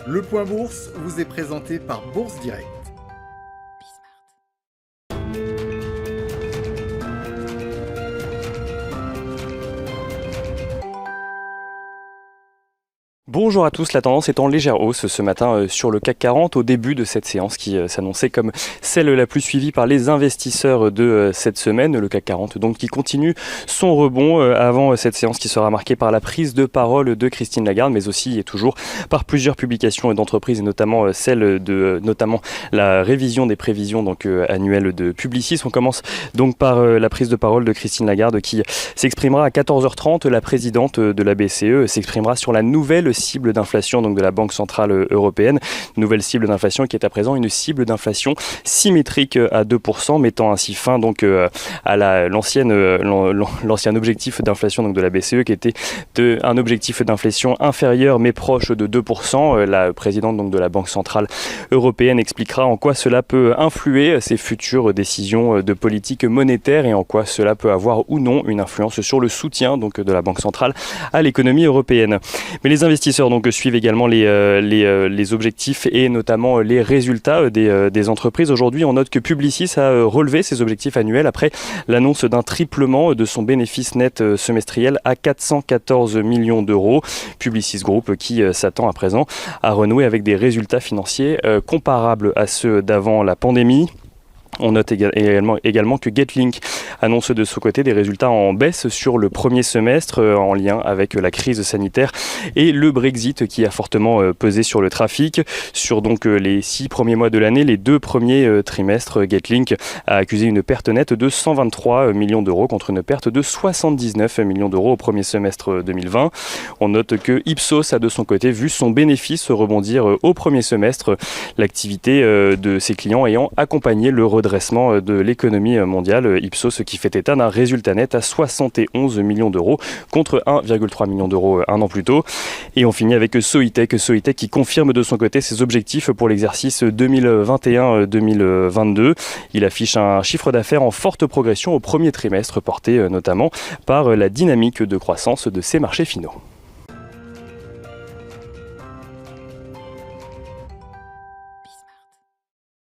Le Point Bourse vous est présenté par Bourse Direct. Bonjour à tous, la tendance est en légère hausse ce matin sur le CAC 40 au début de cette séance qui s'annonçait comme celle la plus suivie par les investisseurs de cette semaine. Le CAC 40 donc qui continue son rebond avant cette séance qui sera marquée par la prise de parole de Christine Lagarde, mais aussi et toujours par plusieurs publications d'entreprises et notamment celle de la révision des prévisions donc annuelles de Publicis. On commence donc par la prise de parole de Christine Lagarde qui s'exprimera à 14h30. La présidente de la BCE s'exprimera sur la nouvelle cible d'inflation donc de la Banque Centrale Européenne. Nouvelle cible d'inflation qui est à présent une cible d'inflation symétrique à 2%, mettant ainsi fin donc à l'ancien objectif d'inflation donc de la BCE qui était un objectif d'inflation inférieur mais proche de 2%. La présidente donc de la Banque Centrale Européenne expliquera en quoi cela peut influer ses futures décisions de politique monétaire et en quoi cela peut avoir ou non une influence sur le soutien donc de la Banque Centrale à l'économie européenne. Mais les investisseurs donc suivent également les objectifs et notamment les résultats des entreprises. Aujourd'hui, on note que Publicis a relevé ses objectifs annuels après l'annonce d'un triplement de son bénéfice net semestriel à 414 millions d'euros. Publicis Group qui s'attend à présent à renouer avec des résultats financiers comparables à ceux d'avant la pandémie. On note également que Getlink annonce de son côté des résultats en baisse sur le premier semestre en lien avec la crise sanitaire et le Brexit qui a fortement pesé sur le trafic. Sur donc les 6 premiers mois de l'année, les 2 premiers trimestres, Getlink a accusé une perte nette de 123 millions d'euros contre une perte de 79 millions d'euros au premier semestre 2020. On note que Ipsos a de son côté vu son bénéfice rebondir au premier semestre, l'activité de ses clients ayant accompagné le redressement de l'économie mondiale. Ipsos qui fait état d'un résultat net à 71 millions d'euros contre 1,3 million d'euros un an plus tôt. Et on finit avec Soitec qui confirme de son côté ses objectifs pour l'exercice 2021-2022. Il affiche un chiffre d'affaires en forte progression au premier trimestre porté notamment par la dynamique de croissance de ses marchés finaux.